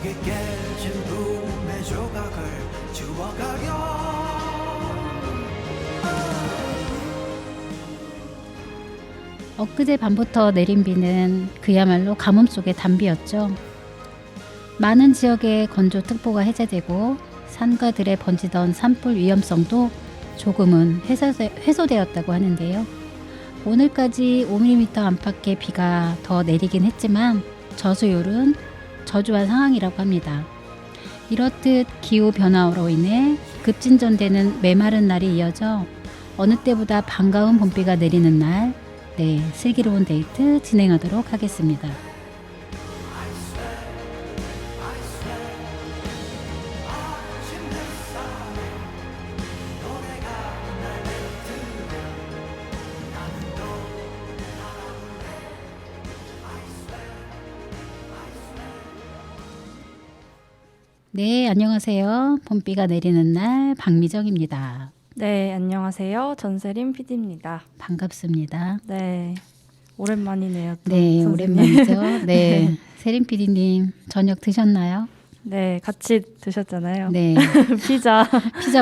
여기 깨진 꿈의 조각을 주워가려. 엊그제 밤부터 내린 비는 그야말로 가뭄 속의 단비였죠. 많은 지역에 건조특보가 해제되고 산가들에 번지던 산불 위험성도 조금은 해소되었다고 하는데요. 오늘까지 5mm 안팎의 비가 더 내리긴 했지만 저수율은 저조한 상황이라고 합니다. 이렇듯 기후변화로 인해 급진전되는 메마른 날이 이어져 어느 때보다 반가운 봄비가 내리는 날, 슬기로운 데이트 진행하도록 하겠습니다. 네, 안녕하세요. 봄비가 내리는 날 박미정입니다. 네, 안녕하세요. 전세림 PD입니다. 반갑습니다. 네, 오랜만이네요. 또 네, 선생님. 오랜만이죠. 네, 세림 PD님 저녁 드셨나요? 네, 같이 드셨잖아요. 네, 피자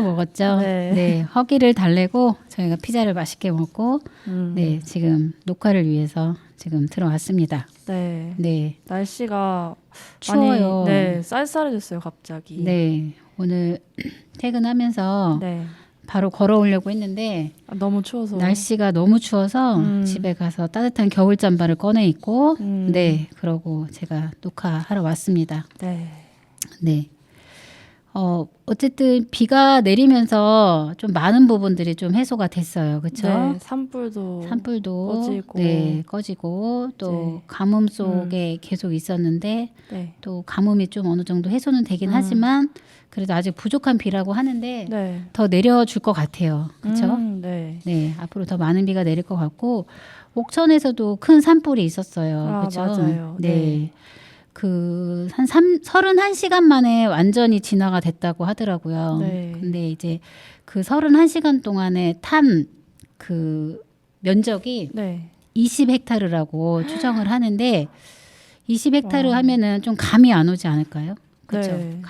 먹었죠. 네. 허기를 달래고 저희가 피자를 맛있게 먹고 네, 지금 녹화를 위해서 지금 들어왔습니다. 네. 네, 날씨가 추워요. 많이, 네, 쌀쌀해졌어요, 갑자기. 네, 오늘 퇴근하면서 네. 바로 걸어오려고 했는데 너무 추워서. 날씨가 너무 추워서 집에 가서 따뜻한 겨울 잠바를 꺼내 입고 네, 그러고 제가 녹화하러 왔습니다. 네. 네. 어쨌든 비가 내리면서 좀 많은 부분들이 좀 해소가 됐어요. 그렇죠? 네, 산불도 꺼지고. 네, 꺼지고 또 네. 가뭄 속에 계속 있었는데 네. 또 가뭄이 좀 어느 정도 해소는 되긴 하지만 그래도 아직 부족한 비라고 하는데 네. 더 내려줄 것 같아요. 그렇죠? 네. 네, 앞으로 더 많은 비가 내릴 것 같고 옥천에서도 큰 산불이 있었어요. 아, 그렇죠? 맞아요. 네. 네. 한 31시간 만에 완전히 진화가 됐다고 하더라고요. 네. 근데 이제 그 31시간 동안에 탄 그 면적이 네. 20헥타르라고 추정을 하는데 20헥타르 와. 하면은 좀 감이 안 오지 않을까요? 그렇죠? 네.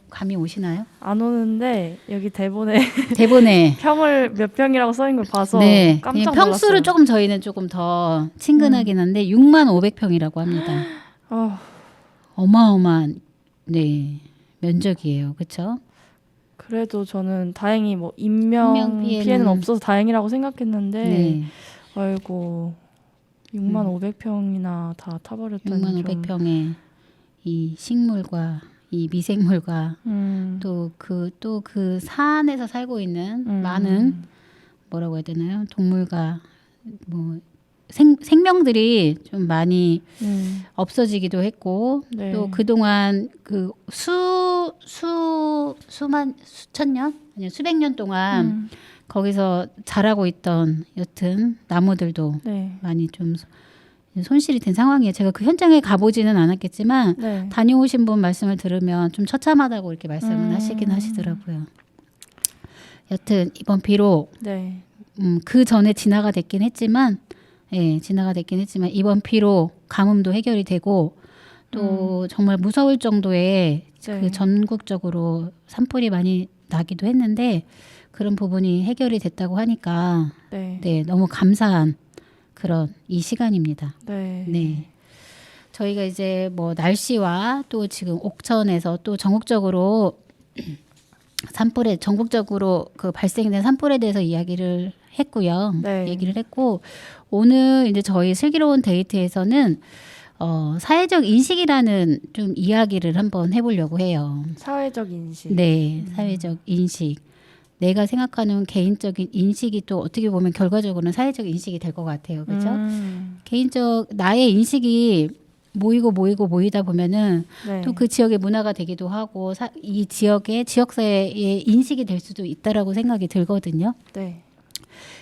감이 오시나요? 안 오는데 여기 대본에 대본에 평을 몇 평이라고 써있는 걸 봐서 네, 깜짝 그냥 놀랐어요. 평수를 저희는 조금 더 친근하긴 한데 65,000평이라고 합니다. 어마어마한 네, 면적이에요. 그렇죠? 그래도 저는 다행히 뭐 인명 피해는 없어서 다행이라고 생각했는데 네. 아이고 65,000평이나 다 타버렸다니 65,000평의 이 식물과 이 미생물과 또 그 산에서 살고 있는 많은 뭐라고 해야 되나요? 동물과 뭐 생명들이 좀 많이 없어지기도 했고 네. 또 그동안 그 수천 년 아니요 수백 년 동안 거기서 자라고 있던 여튼 나무들도 네. 많이 좀 손실이 된 상황이에요. 제가 그 현장에 가보지는 않았겠지만 네. 다녀오신 분 말씀을 들으면 좀 처참하다고 이렇게 말씀을 하시긴 하시더라고요. 여튼 이번 비로 네. 그 전에 진화가 됐긴 했지만 이번 비로 가뭄도 해결이 되고 또 정말 무서울 정도의 네. 그 전국적으로 산불이 많이 나기도 했는데 그런 부분이 해결이 됐다고 하니까 네. 네, 너무 감사한 그런 이 시간입니다. 네. 네. 저희가 이제 뭐 날씨와 또 지금 옥천에서 또 전국적으로 전국적으로 그 발생된 산불에 대해서 이야기를 했고요. 네. 얘기를 했고 오늘 이제 저희 슬기로운 데이트에서는 사회적 인식이라는 좀 이야기를 한번 해보려고 해요. 사회적 인식. 네, 사회적 인식. 내가 생각하는 개인적인 인식이 또 어떻게 보면 결과적으로는 사회적 인식이 될 것 같아요. 그렇죠? 나의 인식이 모이다 보면은 네. 또 그 지역의 문화가 되기도 하고 이 지역사회의 인식이 될 수도 있다라고 생각이 들거든요. 네.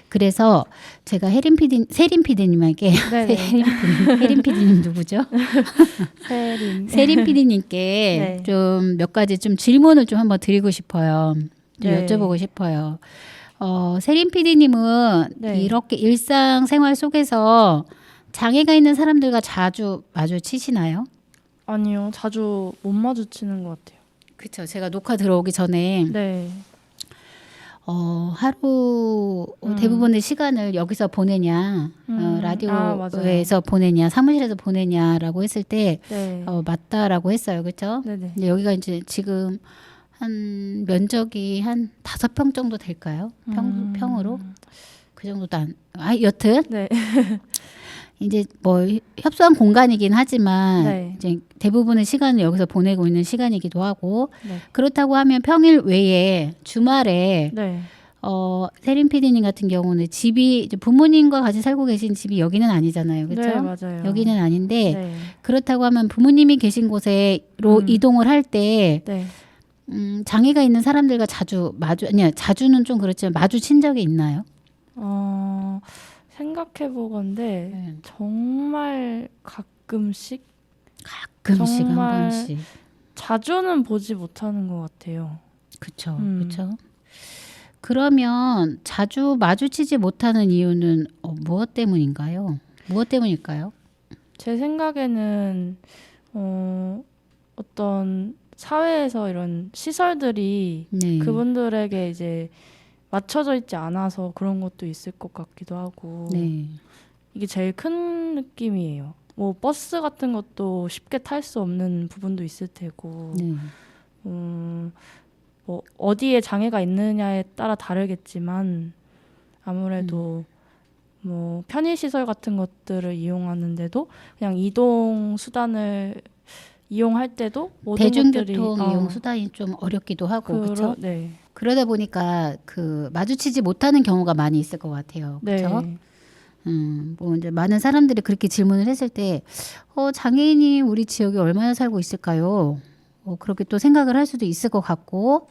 그래서 제가 세림 PD님에게 네네. 세림 PD님 누구죠? 세림 PD님께 네. 좀 몇 가지 좀 질문을 좀 한번 드리고 싶어요. 좀 네. 여쭤보고 싶어요. 세림 PD님은 네. 이렇게 일상생활 속에서 장애가 있는 사람들과 자주 마주치시나요? 아니요, 자주 못 마주치는 것 같아요. 그렇죠. 제가 녹화 들어오기 전에 네. 하루 대부분의 시간을 여기서 보내냐, 라디오에서 맞아요. 보내냐, 사무실에서 보내냐라고 했을 때 네. 맞다라고 했어요. 그렇죠? 네네. 근데 여기가 이제 지금 한 면적이 한 5평 정도 될까요? 평으로? 그 정도도 여튼 네. 이제 뭐 협소한 공간이긴 하지만 네. 이제 대부분의 시간을 여기서 보내고 있는 시간이기도 하고 네. 그렇다고 하면 평일 외에 주말에 네. 세린 PD님 같은 경우는 집이 이제 부모님과 같이 살고 계신 집이 여기는 아니잖아요. 그렇죠? 네, 맞아요. 여기는 아닌데 네. 그렇다고 하면 부모님이 계신 곳으로 이동을 할 때 네. 장애가 있는 사람들과 자주는 좀 그렇지만 마주친 적이 있나요? 생각해보건데 네. 정말 가끔씩 가끔씩 한 정말 번씩. 자주는 보지 못하는 것 같아요. 그렇죠. 그렇죠. 그러면 자주 마주치지 못하는 이유는 무엇 때문인가요? 무엇 때문일까요? 제 생각에는 어떤 사회에서 이런 시설들이 네. 그분들에게 이제 맞춰져 있지 않아서 그런 것도 있을 것 같기도 하고 네. 이게 제일 큰 느낌이에요. 뭐 버스 같은 것도 쉽게 탈 수 없는 부분도 있을 테고 네. 뭐 어디에 장애가 있느냐에 따라 다르겠지만 아무래도 뭐 편의시설 같은 것들을 이용하는데도 그냥 이동 수단을 이용할 때도 모든 대중교통 것들이 이용 수단이 좀 어렵기도 하고 그렇죠. 네. 그러다 보니까 마주치지 못하는 경우가 많이 있을 것 같아요. 그렇죠. 네. 뭐 이제 많은 사람들이 그렇게 질문을 했을 때, 장애인이 우리 지역에 얼마나 살고 있을까요? 그렇게 또 생각을 할 수도 있을 것 같고,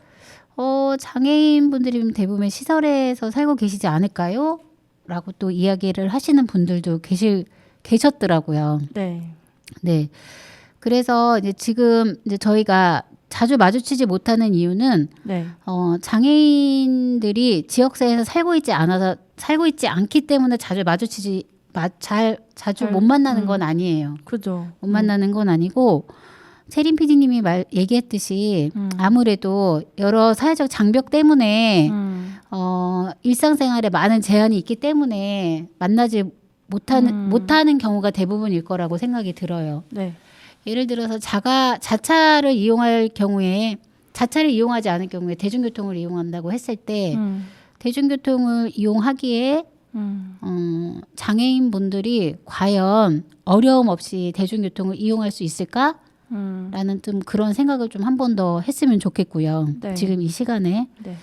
장애인 분들이 대부분 시설에서 살고 계시지 않을까요? 라고 또 이야기를 하시는 분들도 계셨더라고요. 네. 네. 그래서 이제 지금 이제 저희가 자주 마주치지 못하는 이유는 네. 장애인들이 지역사회에서 살고 있지 않기 때문에 자주 못 만나는 건 아니에요. 그죠. 못 만나는 건 아니고 세린 PD님이 얘기했듯이 아무래도 여러 사회적 장벽 때문에 일상생활에 많은 제한이 있기 때문에 만나지 못하는 경우가 대부분일 거라고 생각이 들어요. 네. 예를 들어서 자차를 이용할 경우에 자차를 이용하지 않을 경우에 대중교통을 이용한다고 했을 때 대중교통을 이용하기에 장애인 분들이 과연 어려움 없이 대중교통을 이용할 수 있을까? 라는 좀 그런 생각을 좀 한 번 더 했으면 좋겠고요. 네. 지금 이 시간에. 네.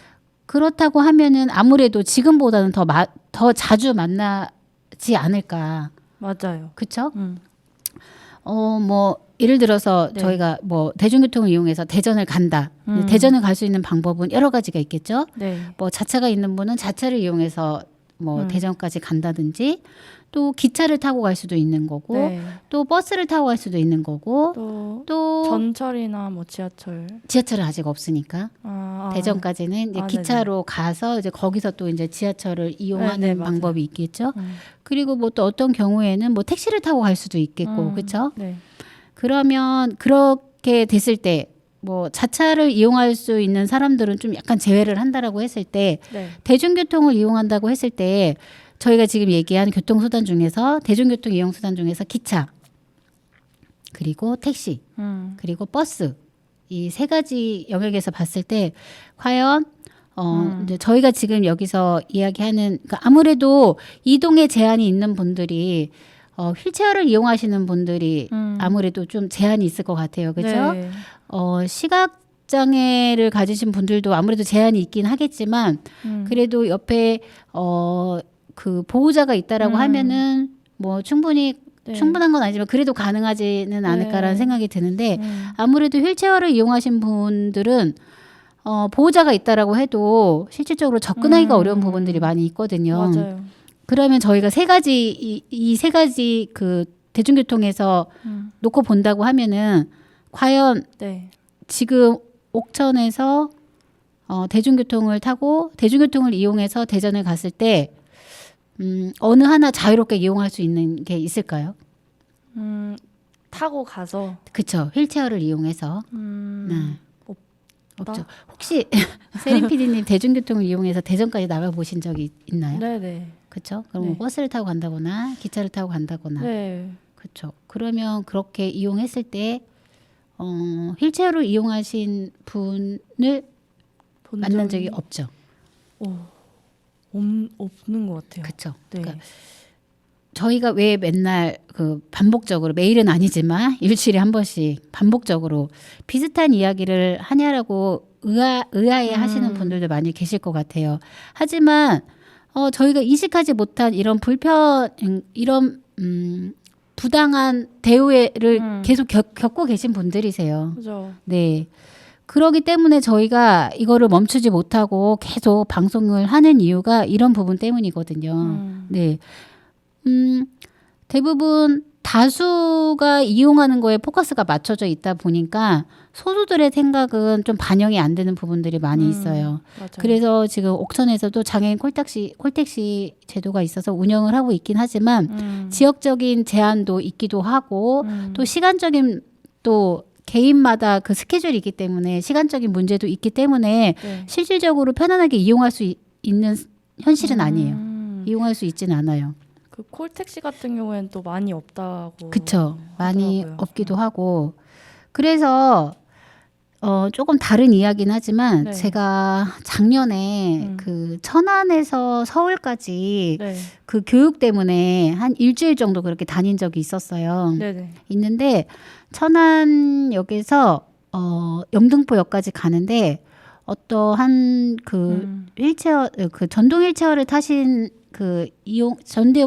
그렇다고 하면은 아무래도 지금보다는 더 자주 만나지 않을까. 맞아요. 그쵸? 뭐 예를 들어서 네. 저희가 뭐 대중교통을 이용해서 대전을 간다. 근데 대전을 갈 수 있는 방법은 여러 가지가 있겠죠. 네. 뭐 자차가 있는 분은 자차를 이용해서 뭐 대전까지 간다든지 또 기차를 타고 갈 수도 있는 거고 네. 또 버스를 타고 갈 수도 있는 거고 또 전철이나 뭐 지하철. 지하철은 아직 없으니까 대전까지는 이제 네네. 기차로 가서 이제 거기서 또 이제 지하철을 이용하는 네, 맞아요. 방법이 있겠죠. 그리고 뭐 또 어떤 경우에는 뭐 택시를 타고 갈 수도 있겠고, 그렇죠? 네. 그러면 그렇게 됐을 때 뭐 자차를 이용할 수 있는 사람들은 좀 약간 제외를 한다라고 했을 때 네. 대중교통을 이용한다고 했을 때 저희가 지금 얘기한 교통수단 중에서 대중교통 이용 수단 중에서 기차 그리고 택시 그리고 버스 이 세 가지 영역에서 봤을 때 과연 이제 저희가 지금 여기서 이야기하는 그러니까 아무래도 이동에 제한이 있는 분들이 휠체어를 이용하시는 분들이 아무래도 좀 제한이 있을 것 같아요. 그렇죠? 네. 시각 장애를 가지신 분들도 아무래도 제한이 있긴 하겠지만 그래도 옆에 그 보호자가 있다라고 하면은 뭐 충분한 건 아니지만 그래도 가능하지는 않을까라는 생각이 드는데 아무래도 휠체어를 이용하신 분들은 보호자가 있다라고 해도 실질적으로 접근하기가 어려운 부분들이 많이 있거든요. 맞아요. 그러면 저희가 이 세 가지 그 대중교통에서 놓고 본다고 하면은 과연 네. 지금 옥천에서 대중교통을 타고 대중교통을 이용해서 대전을 갔을 때 어느 하나 자유롭게 이용할 수 있는 게 있을까요? 타고 가서. 그쵸. 휠체어를 이용해서. 네. 없죠. 혹시 세린 PD님 대중교통을 이용해서 대전까지 나가 보신 적이 있나요? 네네. 그렇죠. 그럼 뭐 네. 버스를 타고 간다거나 기차를 타고 간다거나. 네. 그렇죠. 그러면 그렇게 이용했을 때 휠체어를 이용하신 분을 본 만난 적이 없죠. 없는 것 같아요. 그렇죠. 네. 그러니까 저희가 왜 맨날 그 반복적으로 매일은 아니지만 일주일에 한 번씩 반복적으로 비슷한 이야기를 하냐라고 의아해 하시는 분들도 많이 계실 것 같아요. 하지만 저희가 인식하지 못한 이런 이런 부당한 대우를 계속 겪고 계신 분들이세요. 그죠. 네. 그러기 때문에 저희가 이거를 멈추지 못하고 계속 방송을 하는 이유가 이런 부분 때문이거든요. 네. 대부분 다수가 이용하는 거에 포커스가 맞춰져 있다 보니까 소수들의 생각은 좀 반영이 안 되는 부분들이 많이 있어요. 맞아요. 그래서 지금 옥천에서도 장애인 콜택시 제도가 있어서 운영을 하고 있긴 하지만 지역적인 제한도 있기도 하고 또 시간적인 또 개인마다 그 스케줄이 있기 때문에 시간적인 문제도 있기 때문에 네. 실질적으로 편안하게 이용할 수 있는 현실은 아니에요. 이용할 수 있지는 않아요. 그 콜택시 같은 경우에는 또 많이 없다고. 그쵸. 많이 하더라고요. 없기도 하고. 그래서 조금 다른 이야기는 하지만 네. 제가 작년에 그 천안에서 서울까지 네. 그 교육 때문에 한 일주일 정도 그렇게 다닌 적이 있었어요. 네네. 있는데 천안역에서 영등포역까지 가는데 어떠한 그 휠체어 그 전동 휠체어를 타신 그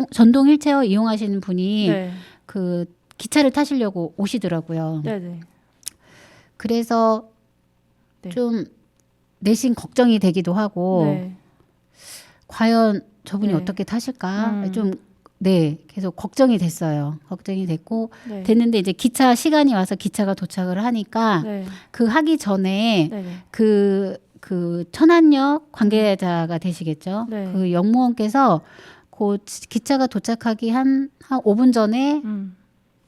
전동 휠체어 이용하시는 분이 네. 그 기차를 타시려고 오시더라고요. 네네. 그래서 네. 좀 내심 걱정이 되기도 하고 네. 과연 저분이 네. 어떻게 타실까 좀 계속 걱정이 됐어요. 걱정이 됐고 네. 됐는데 이제 기차 시간이 와서 기차가 도착을 하니까 네. 그 하기 전에 네네. 그 천안역 관계자가 되시겠죠. 네. 그 역무원께서 그 기차가 도착하기 한 5분 전에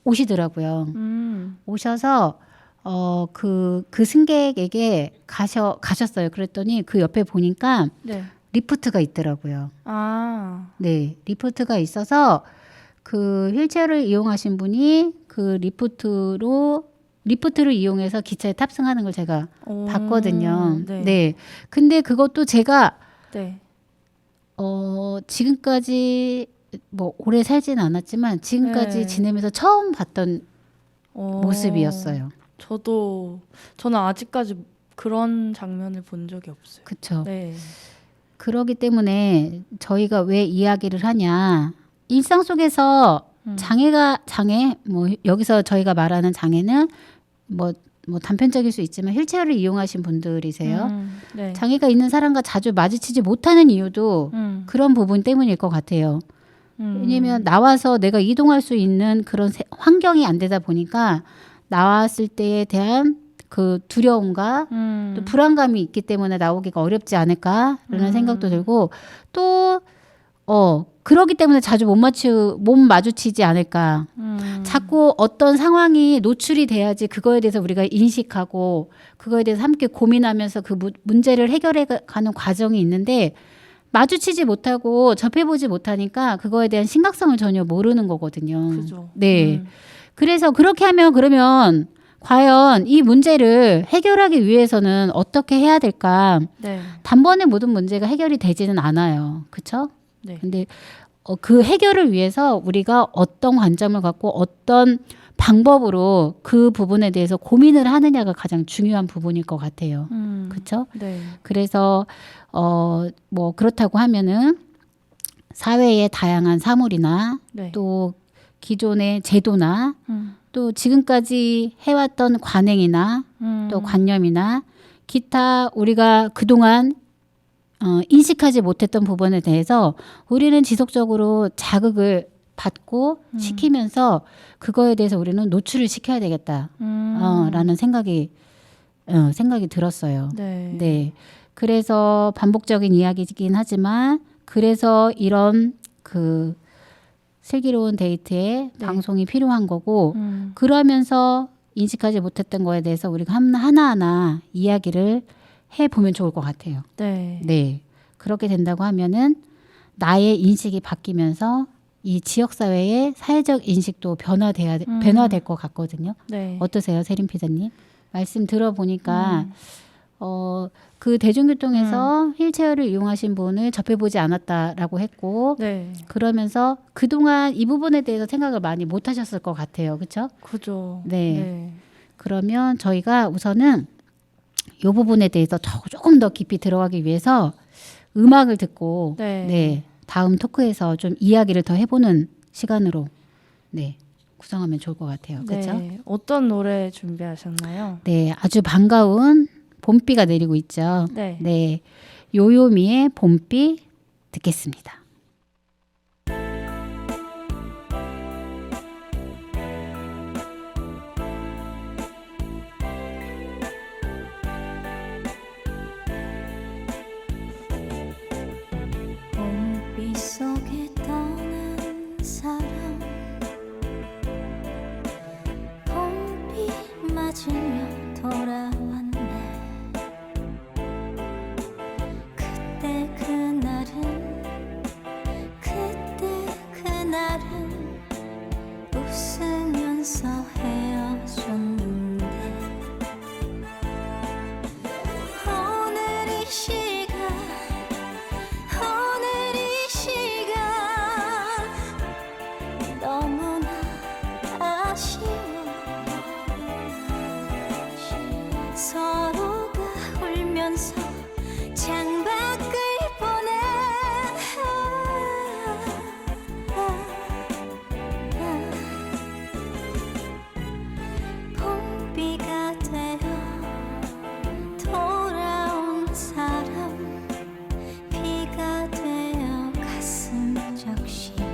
오시더라고요. 오셔서 그 승객에게 가셨어요. 그랬더니 그 옆에 보니까 네. 리프트가 있더라고요. 아. 네, 리프트가 있어서 그 휠체어를 이용하신 분이 그 리프트를 이용해서 기차에 탑승하는 걸 제가 봤거든요. 네. 네. 근데 그것도 제가 네. 지금까지 뭐 오래 살지는 않았지만 지금까지 네. 지내면서 처음 봤던 모습이었어요. 저는 아직까지 그런 장면을 본 적이 없어요. 그렇죠. 네. 그러기 때문에 저희가 왜 이야기를 하냐? 일상 속에서 뭐 여기서 저희가 말하는 장애는 뭐 단편적일 수 있지만 휠체어를 이용하신 분들이세요. 네. 장애가 있는 사람과 자주 마주치지 못하는 이유도 그런 부분 때문일 것 같아요. 왜냐면 나와서 내가 이동할 수 있는 그런 환경이 안 되다 보니까 나왔을 때에 대한 그 두려움과 또 불안감이 있기 때문에 나오기가 어렵지 않을까라는 생각도 들고 또 그러기 때문에 자주 못 마주치지 않을까. 자꾸 어떤 상황이 노출이 돼야지 그거에 대해서 우리가 인식하고 그거에 대해서 함께 고민하면서 그 문제를 해결해 가는 과정이 있는데 마주치지 못하고 접해보지 못하니까 그거에 대한 심각성을 전혀 모르는 거거든요. 그죠. 네. 그래서 그렇게 하면 그러면 과연 이 문제를 해결하기 위해서는 어떻게 해야 될까? 네. 단번에 모든 문제가 해결이 되지는 않아요. 그렇죠? 네. 근데 그 해결을 위해서 우리가 어떤 관점을 갖고 어떤 방법으로 그 부분에 대해서 고민을 하느냐가 가장 중요한 부분일 것 같아요. 그렇죠? 네. 그래서 뭐 그렇다고 하면은 사회의 다양한 사물이나 네. 또 기존의 제도나 또 지금까지 해왔던 관행이나 또 관념이나 기타 우리가 그동안 인식하지 못했던 부분에 대해서 우리는 지속적으로 자극을 받고 시키면서 그거에 대해서 우리는 노출을 시켜야 되겠다. 라는 생각이 들었어요. 네. 네. 그래서 반복적인 이야기이긴 하지만 그래서 이런 그 슬기로운 데이트에 네. 방송이 필요한 거고 그러면서 인식하지 못했던 거에 대해서 우리가 하나하나 이야기를 해보면 좋을 것 같아요. 네. 네. 그렇게 된다고 하면은 나의 인식이 바뀌면서 이 지역사회의 사회적 인식도 변화될 것 같거든요. 네. 어떠세요, 세림 피자님? 말씀 들어보니까 그 대중교통에서 휠체어를 이용하신 분을 접해보지 않았다라고 했고 네. 그러면서 그동안 이 부분에 대해서 생각을 많이 못 하셨을 것 같아요. 그렇죠? 그죠. 네. 그러면 저희가 우선은 이 부분에 대해서 조금 더 깊이 들어가기 위해서 음악을 듣고 네. 다음 토크에서 좀 이야기를 더 해보는 시간으로 구성하면 좋을 것 같아요. 그렇죠? 네. 어떤 노래 준비하셨나요? 네, 아주 반가운 봄비가 내리고 있죠. 네. 네, 요요미의 봄비 듣겠습니다. 봄비 속에 떠난 사람 봄비 맞으며 돌아왔네 그때 그날은 웃으면서 헤어졌는데 오늘 이 시간 너무나 아쉬워 서로가 울면서 창밖을 보내 봄비가 되어 돌아온 사람 비가 되어 가슴 적시네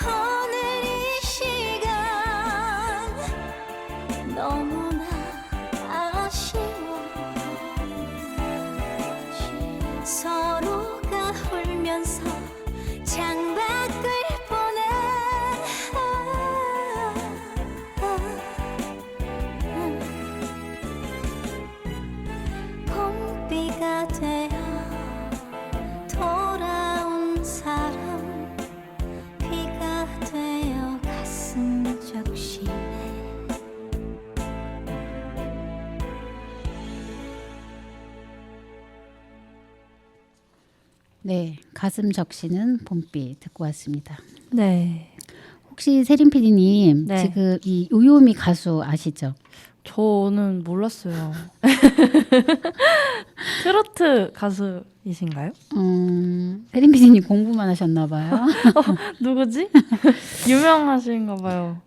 오늘 이 시간 너무나 아쉬워 서로가 울면서 창밖을 보내 봄비가 되어 돌아온 사람 비가 되어 가슴 적시네 네, 가슴 적시는 봄비 듣고 왔습니다. 네. 혹시 세림 PD님 네. 지금 이 요요미 가수 아시죠? 저는 몰랐어요. 트로트 가수이신가요? 세림 PD님 공부만 하셨나 봐요. 누구지? 유명하신가 봐요.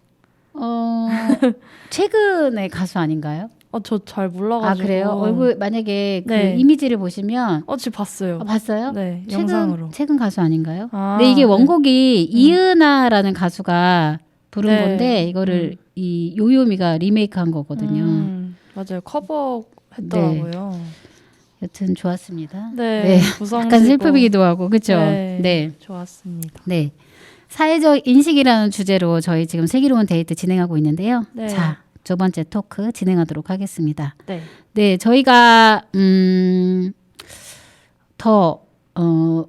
최근의 가수 아닌가요? 저 잘 몰라가지고. 아 그래요? 얼굴 만약에 그 네. 이미지를 보시면 지금 봤어요. 봤어요? 네, 영상으로. 최근 가수 아닌가요? 아, 근데 이게 네. 원곡이 이은하라는 가수가 부른 네. 건데 이거를 이 요요미가 리메이크한 거거든요. 맞아요. 커버했더라고요. 여튼 좋았습니다. 네. 구성지고. 약간 슬프기도 하고 그렇죠? 네. 네. 좋았습니다. 네. 사회적 인식이라는 주제로 저희 지금 슬기로운 데이트 진행하고 있는데요. 네. 자, 두 번째 토크 진행하도록 하겠습니다. 네. 네, 저희가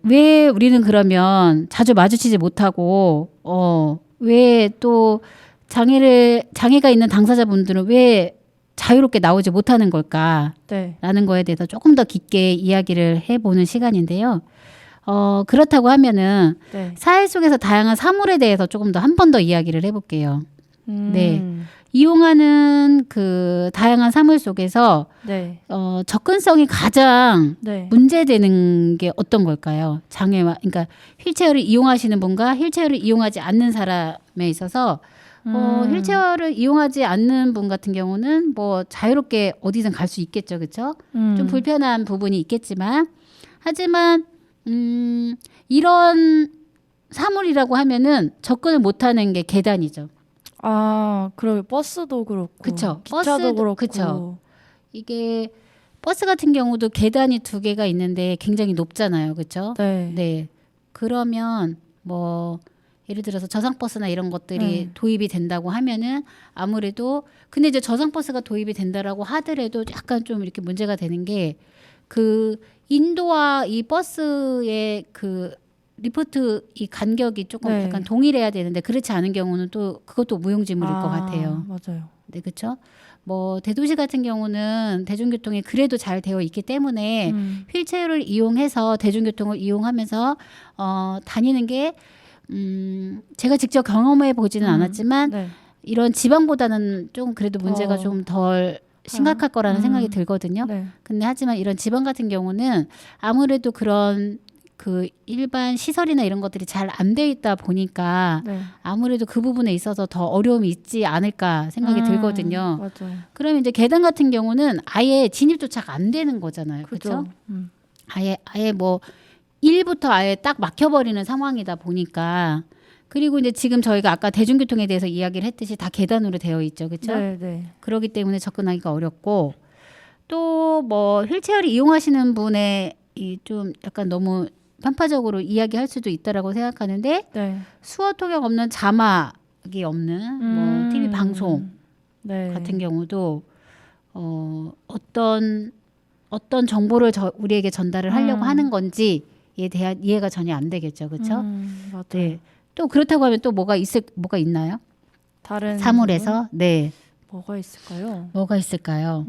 왜 우리는 그러면 자주 마주치지 못하고 왜 또 장애가 있는 당사자분들은 왜 자유롭게 나오지 못하는 걸까라는 네. 거에 대해서 조금 더 깊게 이야기를 해보는 시간인데요. 그렇다고 하면은 네. 사회 속에서 다양한 사물에 대해서 조금 더 한 번 더 이야기를 해볼게요. 네. 이용하는 그 다양한 사물 속에서 네. 접근성이 가장 네. 문제되는 게 어떤 걸까요? 장애와 그러니까 휠체어를 이용하시는 분과 휠체어를 이용하지 않는 사람에 있어서 휠체어를 이용하지 않는 분 같은 경우는 뭐 자유롭게 어디든 갈 수 있겠죠, 그렇죠? 좀 불편한 부분이 있겠지만 하지만 이런 사물이라고 하면은 접근을 못하는 게 계단이죠. 아, 그러게 버스도 그렇고, 그쵸. 기차도 버스도 그렇고, 그쵸. 이게 버스 같은 경우도 계단이 2개가 있는데 굉장히 높잖아요, 그렇죠? 네. 네. 그러면 뭐 예를 들어서 저상버스나 이런 것들이 네. 도입이 된다고 하면은 아무래도 근데 이제 저상버스가 도입이 된다라고 하더라도 약간 좀 이렇게 문제가 되는 게 그 인도와 이 버스의 그 리포트 이 간격이 조금 네. 약간 동일해야 되는데 그렇지 않은 경우는 또 그것도 무용지물일 것 같아요. 맞아요. 네, 그렇죠. 뭐 대도시 같은 경우는 대중교통이 그래도 잘 되어 있기 때문에 휠체어를 이용해서 대중교통을 이용하면서 다니는 게 제가 직접 경험해 보지는 않았지만 네. 이런 지방보다는 좀 그래도 문제가 좀 덜 심각할 거라는 생각이 들거든요. 네. 근데 하지만 이런 지방 같은 경우는 아무래도 그런 그 일반 시설이나 이런 것들이 잘 안 돼 있다 보니까 네. 아무래도 그 부분에 있어서 더 어려움이 있지 않을까 생각이 들거든요. 맞아요. 그러면 이제 계단 같은 경우는 아예 진입조차가 안 되는 거잖아요. 그렇죠? 그죠? 아예 뭐 1부터 아예 딱 막혀버리는 상황이다 보니까 그리고 이제 지금 저희가 아까 대중교통에 대해서 이야기를 했듯이 다 계단으로 되어 있죠. 그렇죠? 네, 네. 그렇기 때문에 접근하기가 어렵고 또 뭐 휠체어를 이용하시는 분의 이 좀 약간 너무 편파적으로 이야기할 수도 있다라고 생각하는데 네. 수어 통역 없는 자막이 없는 뭐 TV 방송 네. 같은 경우도 어떤 정보를 우리에게 전달을 하려고 하는 건지에 대한 이해가 전혀 안 되겠죠, 그렇죠? 맞아요. 네. 또 그렇다고 하면 또 뭐가 있나요? 다른 사물에서 네, 뭐가 있을까요? 뭐가 있을까요?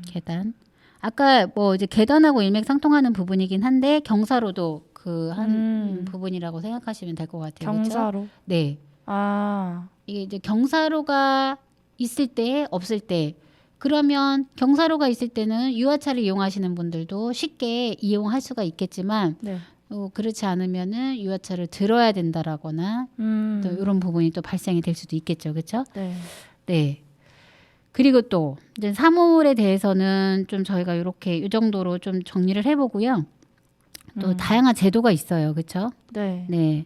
계단. 아까 뭐 이제 계단하고 일맥상통하는 부분이긴 한데 경사로도 그 한 부분이라고 생각하시면 될 것 같아요. 그렇죠? 경사로. 네. 아, 이게 이제 경사로가 있을 때 없을 때 그러면 경사로가 있을 때는 유아차를 이용하시는 분들도 쉽게 이용할 수가 있겠지만 네. 그렇지 않으면은 유아차를 들어야 된다라거나 또 이런 부분이 또 발생이 될 수도 있겠죠, 그렇죠? 네. 네. 그리고 또 이제 사물에 대해서는 좀 저희가 이렇게 이 정도로 좀 정리를 해보고요. 또 다양한 제도가 있어요, 그렇죠? 네. 네.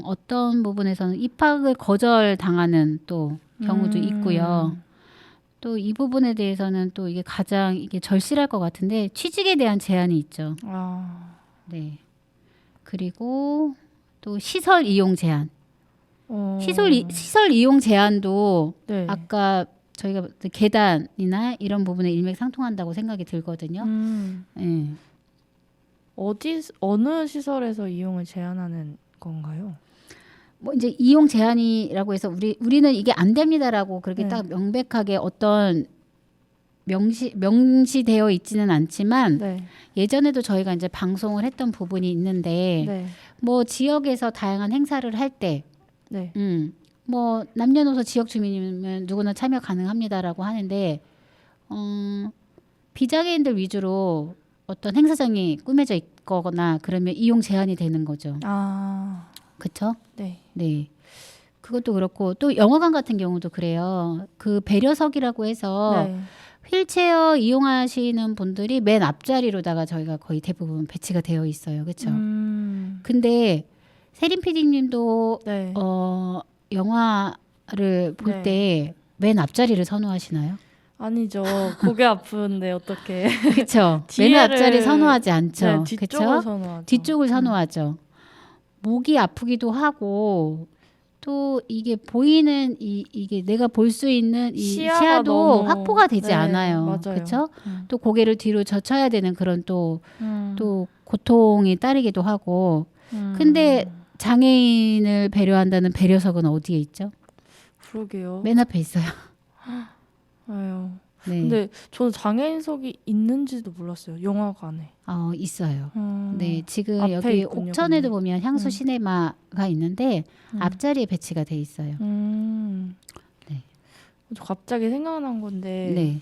어떤 부분에서는 입학을 거절당하는 또 경우도 있고요. 또 이 부분에 대해서는 또 이게 가장 이게 절실할 것 같은데 취직에 대한 제한이 있죠. 아, 네. 그리고 또 시설 이용 제한. 시설 이용 제한도 네. 아까 저희가 계단이나 이런 부분에 일맥상통한다고 생각이 들거든요. 네. 어느 시설에서 이용을 제한하는 건가요? 뭐 이제 이용 제한이라고 해서 우리는 이게 안 됩니다라고 그렇게 네. 딱 명백하게 어떤 명시되어 있지는 않지만 네. 예전에도 저희가 이제 방송을 했던 부분이 있는데 네. 뭐 지역에서 다양한 행사를 할 때 네. 뭐 남녀노소 지역 주민이면 누구나 참여 가능합니다라고 하는데 비장애인들 위주로 어떤 행사장이 꾸며져 있거나 그러면 이용 제한이 되는 거죠. 아, 그렇죠? 네. 네. 그것도 그렇고 또 영화관 같은 경우도 그래요. 그 배려석이라고 해서 네. 휠체어 이용하시는 분들이 맨 앞자리로다가 저희가 거의 대부분 배치가 되어 있어요. 그렇죠? 근데 세림 PD님도 네. 영화를 볼 네. 때 맨 앞자리를 선호하시나요? 아니죠. 고개 아픈데 어떻게? 그렇죠. 맨 뒤에를- 앞자리 선호하지 않죠. 네, 뒤쪽을 그쵸? 선호하죠. 뒤쪽을 선호하죠. 목이 아프기도 하고 또 이게 보이는 이게 내가 볼 수 있는 이 시야가 시야도 너무- 확보가 되지 네, 않아요. 맞아요. 그렇죠? 또 고개를 뒤로 젖혀야 되는 그런 또 고통이 따르기도 하고. 근데 장애인을 배려한다는 배려석은 어디에 있죠? 그러게요. 맨 앞에 있어요. 아유. 네. 근데 저는 장애인석이 있는지도 몰랐어요. 영화관에. 있어요. 네, 지금 앞에 여기 있군요, 옥천에도 그러면. 보면 향수 시네마가 있는데 음. 앞자리에 배치가 돼 있어요. 네. 저 갑자기 생각난 건데 네.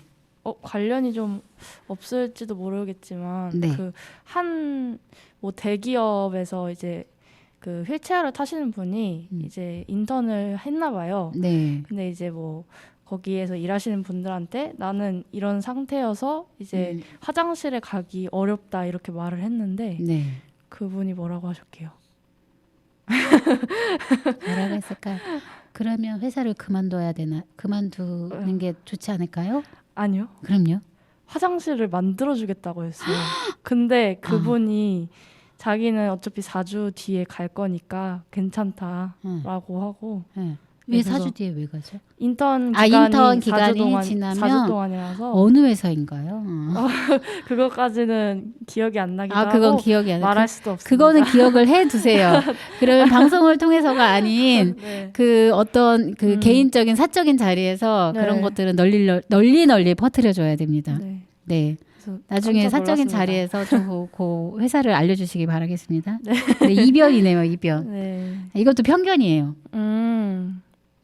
관련이 좀 없을지도 모르겠지만 네. 그 한 뭐 대기업에서 이제 그 휠체어를 타시는 분이 이제 인턴을 했나 봐요. 네. 근데 이제 뭐 거기에서 일하시는 분들한테 나는 이런 상태여서 이제 화장실에 가기 어렵다 이렇게 말을 했는데 네. 그분이 뭐라고 하셨게요? 뭐라고 했을까? 그러면 회사를 그만둬야 되나? 그만두는 게 좋지 않을까요? 아니요. 그럼요. 화장실을 만들어주겠다고 했어요. 근데 그분이 자기는 어차피 4주 뒤에 갈 거니까 괜찮다라고 하고 네. 왜 그래서 4주 뒤에 왜 가죠? 인턴 인턴 4주 기간이 동안, 지나면 4주 동안이라서 어느 회사인가요? 그것까지는 기억이 안 나기도 그건 하고 기억이 안 나. 말할 수도 없습니다. 그거는 기억을 해 두세요. 그러면 방송을 통해서가 아닌 네. 그 어떤 그 개인적인 사적인 자리에서 네. 그런 것들은 널리 퍼뜨려 줘야 됩니다. 네. 네. 그래서 나중에 깜짝 사적인 놀랐습니다. 자리에서 좀 그 회사를 알려주시기 바라겠습니다. 네, 이변이네요, 이변. 네. 이것도 편견이에요.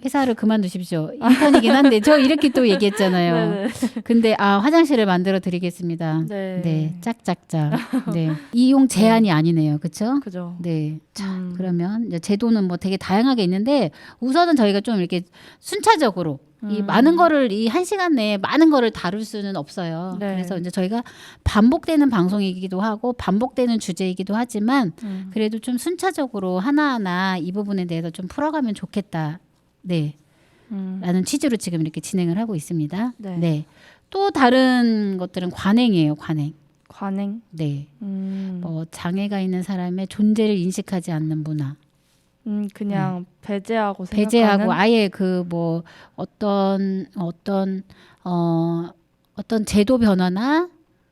회사를 그만두십시오. 인턴이긴 한데 저 이렇게 또 얘기했잖아요. 네네. 근데 화장실을 만들어 드리겠습니다. 네. 네, 짝짝짝. 네, 이용 제한이 아니네요, 그렇죠? 그죠. 네. 자, 그러면 이제 제도는 뭐 되게 다양하게 있는데 우선은 저희가 좀 이렇게 순차적으로 이 많은 거를 이 1시간 내에 많은 거를 다룰 수는 없어요. 네. 그래서 이제 저희가 반복되는 방송이기도 하고 반복되는 주제이기도 하지만 그래도 좀 순차적으로 하나하나 이 부분에 대해서 좀 풀어가면 좋겠다. 네. 라는 취지로 지금 이렇게 진행을 하고 있습니다. 네. 네. 또 다른 것들은 관행이에요, 관행. 관행. 네. 뭐 장애가 있는 사람의 존재를 인식하지 않는 문화. 그냥 배제하고 생각하는. 배제하고 아예 그 뭐 어떤 제도 변화나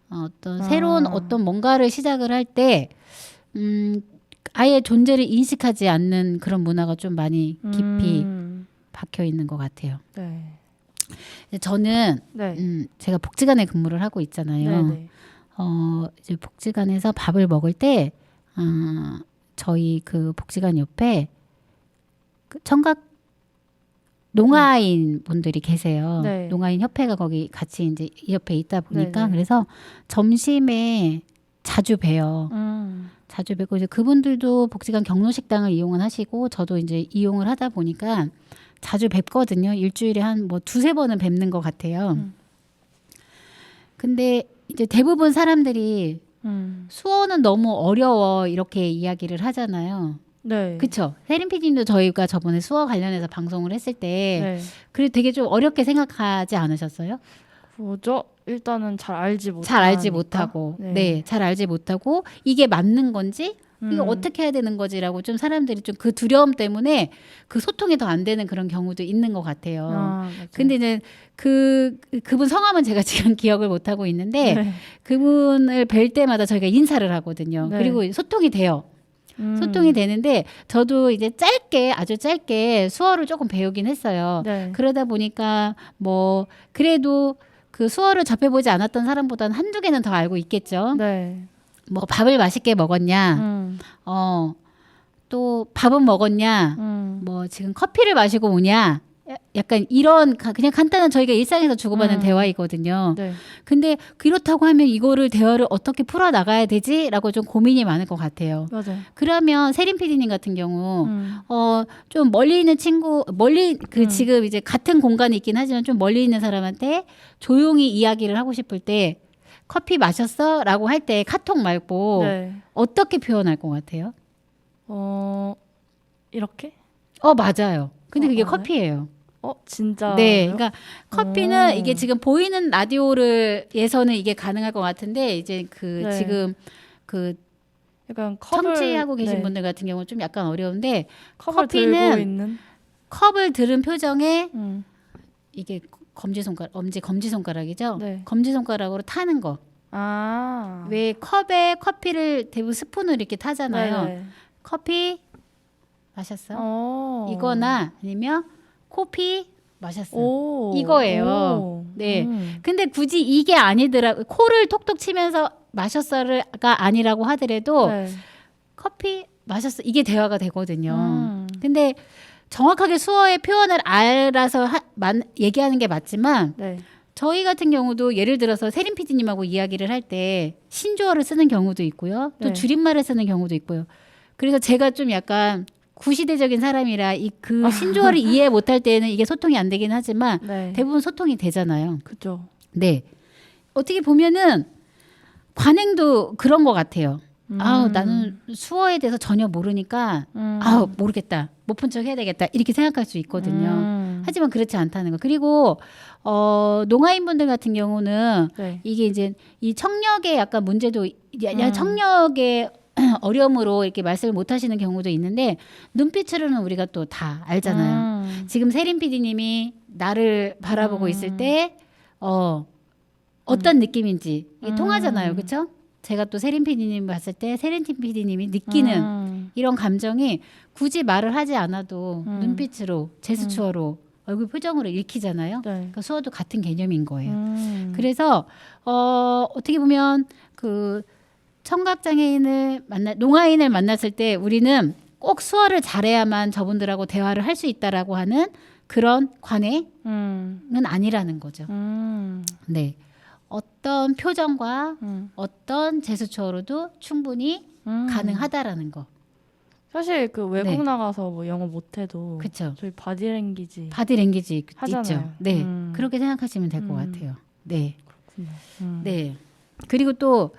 어떤 새로운 어떤 뭔가를 시작을 할 때 아예 존재를 인식하지 않는 그런 문화가 좀 많이 깊이 박혀 있는 것 같아요. 네. 저는 네. 제가 복지관에 근무를 하고 있잖아요. 네. 이제 복지관에서 밥을 먹을 때 저희 그 복지관 옆에 그 청각 농아인 분들이 계세요. 네. 농아인 협회가 거기 같이 이제 이 옆에 있다 보니까 네네. 그래서 점심에 자주 봬요. 자주 뵙고 이제 그분들도 복지관 경로식당을 이용을 하시고 저도 이제 이용을 하다 보니까 자주 뵙거든요. 일주일에 한 뭐 2-3번은 뵙는 것 같아요. 근데 이제 대부분 사람들이 수어는 너무 어려워 이렇게 이야기를 하잖아요. 네. 그쵸? 세린 PD님도 저희가 저번에 수어 관련해서 방송을 했을 때 네. 그래 되게 좀 어렵게 생각하지 않으셨어요? 뭐죠? 일단은 잘 알지 못하고. 잘 알지 못하고, 네, 잘 알지 못하고 이게 맞는 건지 이거 어떻게 해야 되는 거지라고 좀 사람들이 좀 그 두려움 때문에 그 소통이 더 안 되는 그런 경우도 있는 것 같아요. 맞아요. 근데 이제 그분 성함은 제가 지금 기억을 못 하고 있는데 네. 그분을 뵐 때마다 저희가 인사를 하거든요. 네. 그리고 소통이 돼요. 소통이 되는데 저도 이제 아주 짧게 수어를 조금 배우긴 했어요. 네. 그러다 보니까 뭐 그래도 그 수어를 접해보지 않았던 사람보다는 한두 개는 더 알고 있겠죠. 네. 뭐 밥을 맛있게 먹었냐, 또 밥은 먹었냐, 뭐 지금 커피를 마시고 오냐, 약간 이런 그냥 간단한 저희가 일상에서 주고받는 대화이거든요. 네. 근데 그렇다고 하면 이거를 대화를 어떻게 풀어 나가야 되지라고 좀 고민이 많을 것 같아요. 맞아요. 그러면 세린 PD님 같은 경우 좀 멀리 있는 친구 지금 이제 같은 공간에 있긴 하지만 좀 멀리 있는 사람한테 조용히 이야기를 하고 싶을 때 커피 마셨어? 라고 할 때 카톡 말고 네. 어떻게 표현할 것 같아요? 이렇게? 맞아요. 근데 그게 네. 커피예요. 진짜. 네, 그러니까 커피는 이게 지금 보이는 라디오에서는 이게 가능할 것 같은데 이제 네. 지금 약간 컵을 청취하고 계신 네. 분들 같은 경우는 좀 약간 어려운데 컵을 들고 커피는 있는. 컵을 들은 표정에 음. 이게 검지 손가락이죠. 네. 검지 손가락으로 타는 거. 왜 컵에 커피를 대부분 스푼으로 이렇게 타잖아요. 네네. 커피 마셨어? 이거나 아니면 코피 마셨어. 오. 이거예요. 오. 네. 근데 굳이 이게 아니더라고. 코를 톡톡 치면서 마셨어가 아니라고 하더라도 네. 커피 마셨어. 이게 대화가 되거든요. 근데 정확하게 수어의 표현을 알아서 얘기하는 게 맞지만 네. 저희 같은 경우도 예를 들어서 세린 PD님하고 이야기를 할 때 신조어를 쓰는 경우도 있고요. 또 네. 줄임말을 쓰는 경우도 있고요. 그래서 제가 좀 약간 구시대적인 사람이라 그 신조어를 이해 못할 때는 이게 소통이 안 되긴 하지만 네. 대부분 소통이 되잖아요. 그죠. 네. 어떻게 보면은 관행도 그런 것 같아요. 아우 나는 수어에 대해서 전혀 모르니까 아우 모르겠다. 못 푼 척 해야 되겠다. 이렇게 생각할 수 있거든요. 하지만 그렇지 않다는 거. 그리고 농아인분들 같은 경우는 네. 이게 이제 이 청력의 약간 문제도 청력의 어려움으로 이렇게 말씀을 못 하시는 경우도 있는데 눈빛으로는 우리가 또 다 알잖아요. 지금 세린 PD님이 나를 바라보고 있을 때 어떤 느낌인지 이게 통하잖아요. 그렇죠? 제가 또 세린 PD님 봤을 때 세린 PD님이 느끼는 이런 감정이 굳이 말을 하지 않아도 눈빛으로 제스처로 얼굴 표정으로 읽히잖아요. 네. 그러니까 수어도 같은 개념인 거예요. 그래서 어떻게 보면 그 청각장애인을 농아인을 만났을 때 우리는 꼭 수어를 잘해야만 저분들하고 대화를 할 수 있다라고 하는 그런 관행은 아니라는 거죠. 네. 어떤 표정과 어떤 제스처로도 충분히 가능하다라는 거. 사실 그 외국 네. 나가서 뭐 영어 못해도 그쵸. 저희 바디랭귀지 바디랭귀지 하잖아요. 있죠. 네. 그렇게 생각하시면 될 것 같아요. 네. 네. 그리고 또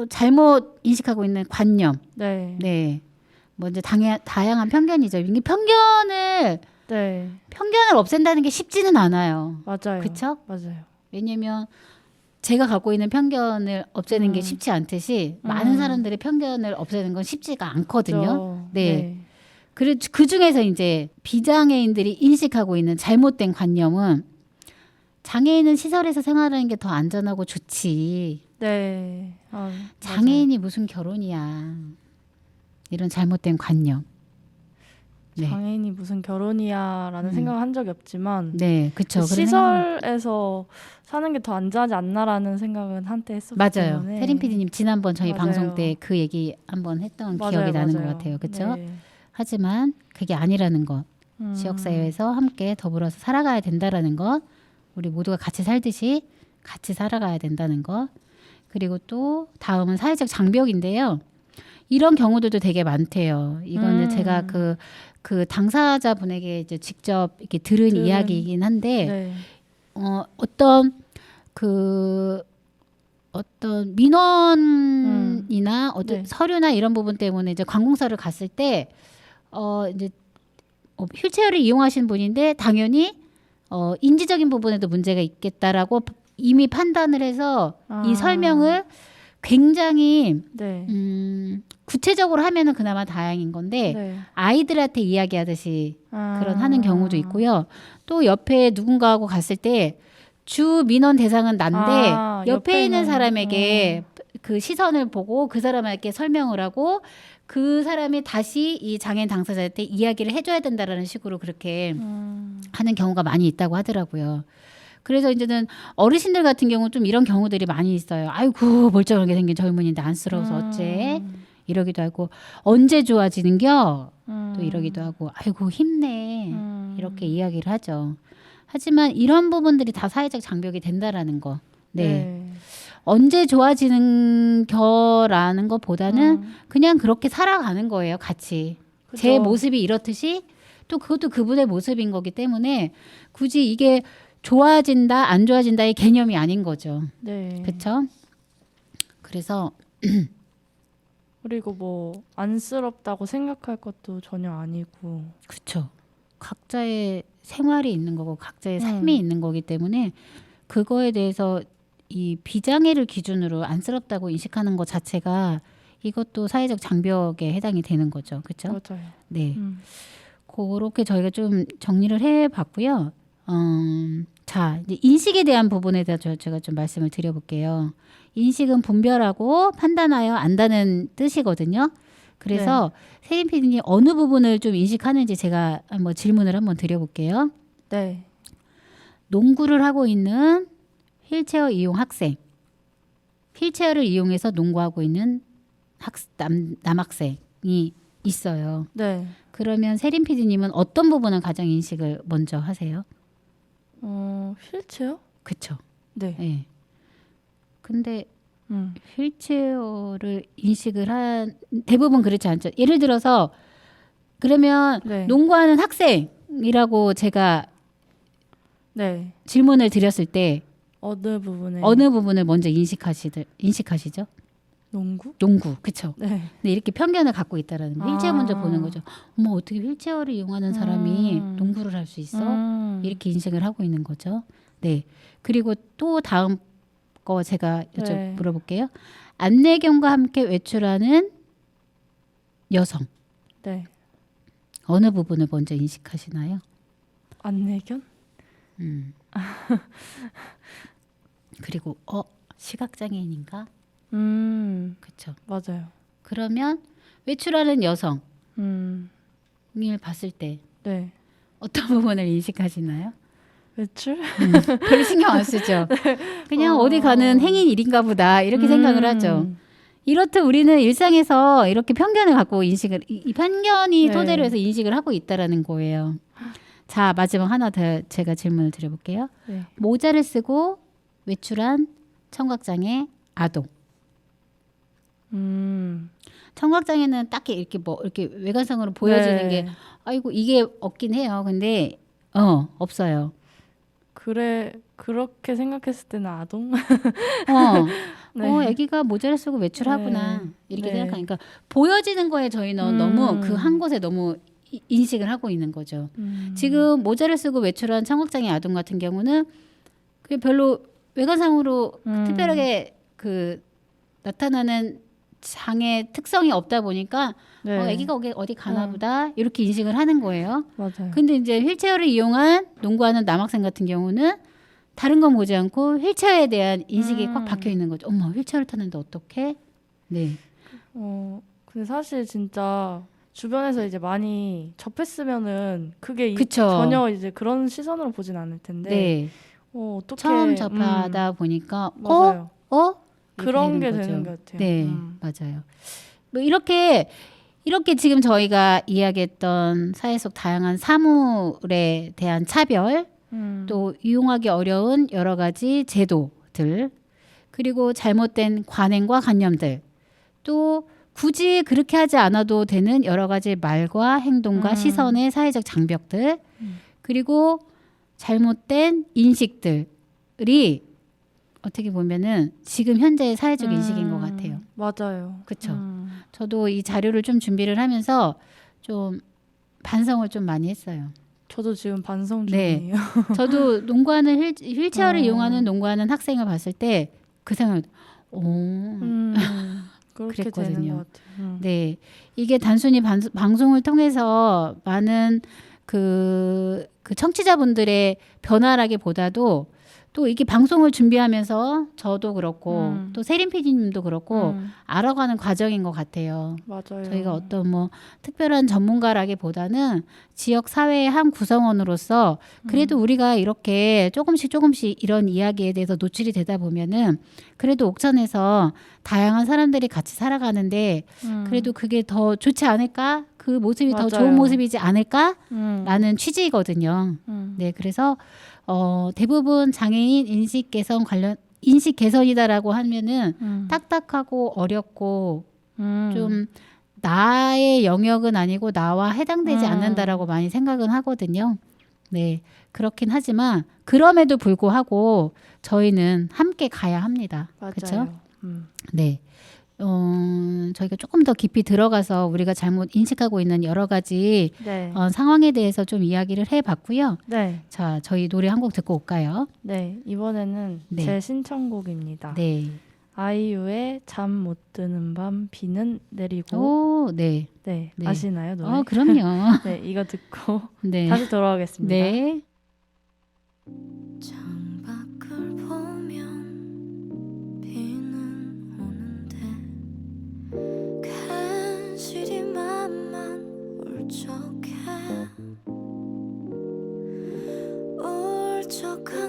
잘못 인식하고 있는 관념. 네. 네. 뭐 이제 다양한 편견이죠. 이게 편견을 네. 없앤다는 게 쉽지는 않아요. 맞아요. 그쵸? 맞아요. 왜냐면 제가 갖고 있는 편견을 없애는 게 쉽지 않듯이 많은 사람들의 편견을 없애는 건 쉽지가 않거든요. 그렇죠. 네. 그 중에서 이제 비장애인들이 인식하고 있는 잘못된 관념은 장애인은 시설에서 생활하는 게 더 안전하고 좋지. 네. 장애인이 무슨 결혼이야. 이런 잘못된 관념. 네. 장애인이 무슨 결혼이야라는 생각을 한 적이 없지만 네, 그렇죠. 시설에서 사는 게 더 안전하지 않나라는 생각은 한때 했었기 맞아요. 때문에 세린 PD님 지난번 저희 맞아요. 방송 때 그 얘기 한번 했던 기억이 나는 것 같아요. 그렇죠? 네. 하지만 그게 아니라는 것. 지역사회에서 함께 더불어서 살아가야 된다라는 것. 우리 모두가 같이 살듯이 같이 살아가야 된다는 것. 그리고 또 다음은 사회적 장벽인데요. 이런 경우들도 되게 많대요. 이거는 제가 그 당사자분에게 이제 직접 이렇게 들은 이야기이긴 한데 네. 어떤 민원이나 어떤 네. 서류나 이런 부분 때문에 이제 관공서를 갔을 때 이제 휠체어를 이용하시는 분인데 당연히 인지적인 부분에도 문제가 있겠다라고 이미 판단을 해서 이 설명을 굉장히 네. 구체적으로 하면은 그나마 다행인 건데 네. 아이들한테 이야기하듯이 그런 하는 경우도 있고요. 또 옆에 누군가하고 갔을 때 주 민원 대상은 난데 옆에 있는 사람에게 그 시선을 보고 그 사람에게 설명을 하고 그 사람이 다시 이 장애인 당사자한테 이야기를 해줘야 된다라는 식으로 그렇게 하는 경우가 많이 있다고 하더라고요. 그래서 이제는 어르신들 같은 경우 좀 이런 경우들이 많이 있어요. 아이고 멀쩡하게 생긴 젊은이인데 안쓰러워서 어째 이러기도 하고 언제 좋아지는겨 또 이러기도 하고 아이고 힘내 이렇게 이야기를 하죠. 하지만 이런 부분들이 다 사회적 장벽이 된다라는 거. 네. 언제 좋아지는 겨라는 것보다는 그냥 그렇게 살아가는 거예요. 같이. 그죠. 제 모습이 이렇듯이 또 그것도 그분의 모습인 거기 때문에 굳이 이게 좋아진다 안 좋아진다의 개념이 아닌 거죠. 네. 그렇죠? 그래서 그리고 뭐 안쓰럽다고 생각할 것도 전혀 아니고. 그렇죠. 각자의 생활이 있는 거고 각자의 삶이 있는 거기 때문에 그거에 대해서 이 비장애를 기준으로 안쓰럽다고 인식하는 것 자체가 이것도 사회적 장벽에 해당이 되는 거죠. 그렇죠? 맞아요. 네. 그렇게 저희가 좀 정리를 해봤고요. 자, 이제 인식에 대한 부분에 대해서 제가 좀 말씀을 드려볼게요. 인식은 분별하고 판단하여 안다는 뜻이거든요. 그래서 세린 PD님 어느 부분을 좀 인식하는지 제가 한번 질문을 한번 드려볼게요. 네. 농구를 하고 있는 휠체어 이용 학생, 휠체어를 이용해서 농구하고 있는 남학생이 있어요. 네. 그러면 세린 PD님은 어떤 부분을 가장 인식을 먼저 하세요? 휠체어? 그쵸? 네. 네. 근데 휠체어를 인식을 한 대부분 그렇지 않죠. 예를 들어서 그러면 네. 농구하는 학생이라고 제가 네. 질문을 드렸을 때 어느 부분에 어느 부분을 먼저 인식하시죠? 농구? 농구, 그쵸? 네. 근데 이렇게 편견을 갖고 있다라는 거. 휠체어 먼저 보는 거죠. 어머, 어떻게 휠체어를 이용하는 사람이 농구를 할 수 있어? 이렇게 인식을 하고 있는 거죠. 네. 그리고 또 다음 거 제가 네. 물어볼게요. 안내견과 함께 외출하는 여성. 네. 어느 부분을 먼저 인식하시나요? 안내견? 그리고 시각장애인인가? 그렇죠. 맞아요. 그러면 외출하는 여성을 음. 봤을 때 네. 어떤 부분을 인식하시나요? 외출? 별로 신경 안 쓰죠. 그냥 어디 가는 행인 일인가 보다 이렇게 생각을 하죠. 이렇듯 우리는 일상에서 이렇게 편견을 갖고 이 편견이 네. 토대로 해서 인식을 하고 있다라는 거예요. 자, 마지막 하나 더 제가 질문을 드려볼게요. 네. 모자를 쓰고 외출한 청각장애 아동. 청각장애는 딱히 이렇게 이렇게 외관상으로 보여지는 네. 게 아이고 이게 없긴 해요. 근데 없어요. 그래 그렇게 생각했을 때는 아동? 네. 아기가 모자를 쓰고 외출하구나 네. 이렇게 네. 생각하니까 보여지는 거에 저희는 너무 그 한 곳에 너무 인식을 하고 있는 거죠. 지금 모자를 쓰고 외출한 청각장애 아동 같은 경우는 그게 별로 외관상으로 특별하게 그 나타나는 장애 특성이 없다 보니까 네. 아기가 어디 가나 보다 이렇게 인식을 하는 거예요. 맞아요. 근데 이제 휠체어를 이용한 농구하는 남학생 같은 경우는 다른 건 보지 않고 휠체어에 대한 인식이 꽉 박혀 있는 거죠. 엄마 휠체어를 타는데 어떡해? 네. 근데 사실 진짜 주변에서 이제 많이 접했으면은 그게 그쵸. 전혀 이제 그런 시선으로 보진 않을 텐데 네. 어떻게 처음 접하다 보니까 맞아요. 이렇게 그런 게 거죠. 되는 것 같아요. 네, 맞아요. 뭐 이렇게 지금 저희가 이야기했던 사회 속 다양한 사물에 대한 차별, 또 이용하기 어려운 여러 가지 제도들, 그리고 잘못된 관행과 관념들, 또 굳이 그렇게 하지 않아도 되는 여러 가지 말과 행동과 시선의 사회적 장벽들, 그리고 잘못된 인식들이 어떻게 보면은 지금 현재의 사회적 인식인 것 같아요. 맞아요. 그렇죠. 저도 이 자료를 좀 준비를 하면서 좀 반성을 좀 많이 했어요. 저도 지금 반성 네. 중이에요. 저도 농구하는 휠체어를 이용하는 농구하는 학생을 봤을 때 그 생각을 그렇게 그랬거든요. 되는 것 같아요. 네, 이게 단순히 방송을 통해서 많은 그 청취자분들의 변화라기보다도 또 이게 방송을 준비하면서 저도 그렇고 또 세린 PD님도 그렇고 알아가는 과정인 것 같아요. 맞아요. 저희가 어떤 뭐 특별한 전문가라기보다는 지역 사회의 한 구성원으로서 그래도 우리가 이렇게 조금씩 이런 이야기에 대해서 노출이 되다 보면은 그래도 옥천에서 다양한 사람들이 같이 살아가는데 그래도 그게 더 좋지 않을까? 그 모습이 더 좋은 맞아요. 모습이지 않을까라는 취지이거든요. 네, 그래서 대부분 장애인 인식 개선이다라고 하면은 딱딱하고 어렵고 좀 나의 영역은 아니고 나와 해당되지 않는다라고 많이 생각은 하거든요. 네, 그렇긴 하지만 그럼에도 불구하고 저희는 함께 가야 합니다. 그렇죠? 네. 저희가 조금 더 깊이 들어가서 우리가 잘못 인식하고 있는 여러 가지 네. 상황에 대해서 좀 이야기를 해봤고요. 네. 자, 저희 노래 한 곡 듣고 올까요? 네. 이번에는 네. 제 신청곡입니다. 네. 아이유의 잠 못 드는 밤 비는 내리고. 오, 네. 네. 네. 아시나요, 노래? 그럼요. 네. 이거 듣고 네. 다시 돌아오겠습니다. 네. 창밖을 보면 비는 오는데 괜시리 맘만 울적해 울적한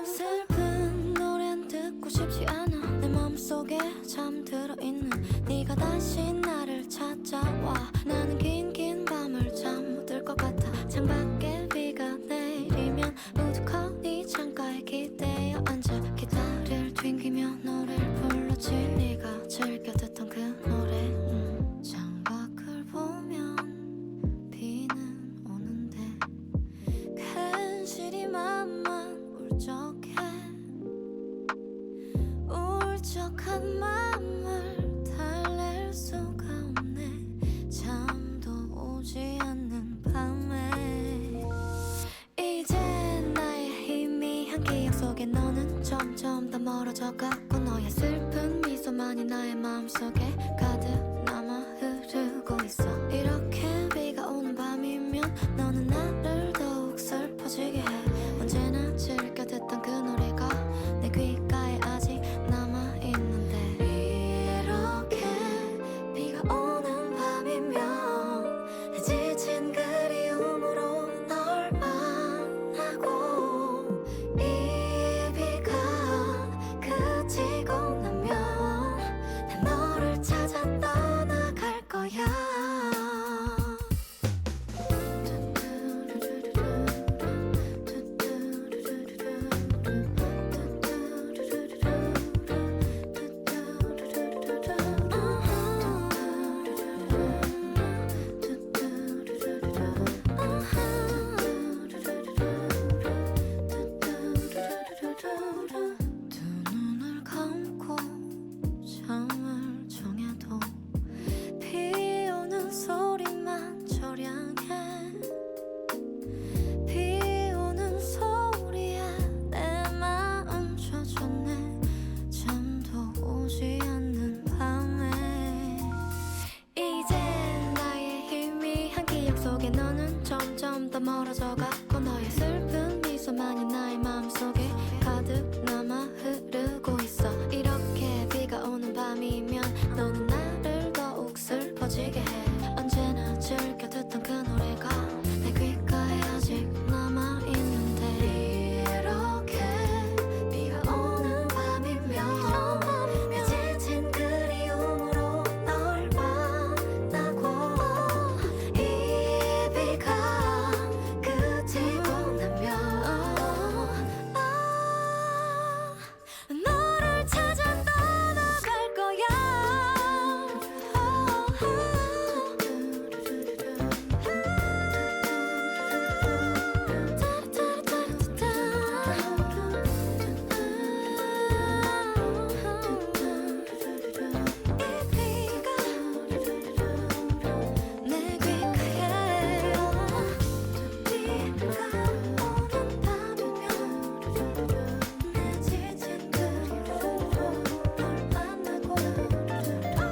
슬픈 노래는 듣고 싶지 않아. 내 맘속에 잠들어 있는 네가 다시 나를 찾아와. 나는 긴 밤을 잠 못 들 것 같아. 창밖에 비가 내리면 우두커니 창가에 기대어 앉아 기타를 튕기며 노래를 불렀지. 네가 즐겨 듣던 그 노래. 창밖을 보면 비는 오는데 괜시리 맘만 울적해. 울적한 맘을 달랠 수가 없네. 잠도 오지 않는 밤에 이제 나의 희미한 기억 속에 너는 점점 더 멀어져가고 너의 슬픈 미소만이 나의 마음속에 가득 남아 흐르고 있어. 이렇게 비가 오는 밤이면 너는 나를 더욱 슬퍼지게 해. 언제나 즐겨 듣던 그 노래가 내 귓가에 아직 남아있는데 이렇게 비가 오는 밤이면 내 지친 그리움으로 널 만나고 이 비가 그치고 나면 난 너를 찾아 떠나갈 거야. 두 눈을 감고 잠을 정해도 비 오는 소리만 처량해. 비 오는 소리에 내 마음 젖었네. 잠도 오지 않는 밤에 이제 나의 희미한 기억 속에 너는 점점 더 멀어져가고 너의 슬픈 미소만이 나의 마음속에 가득 남아 흐르고 있어. 이렇게 비가 오는 밤이면 너는 나를 더욱 슬퍼지게 해. 언제나 즐겨 듣던 그 노래가 내 귓가에 아직 남아있는데 이렇게 비가 오는 밤이면 내 지친 그리움으로 널 만나고 이 비가 그치고 나면 너를 찾아 떠나갈 거야. 내 귓가에 비가 오는 밤이면 내 지친 그리움으로 널 만나고 비가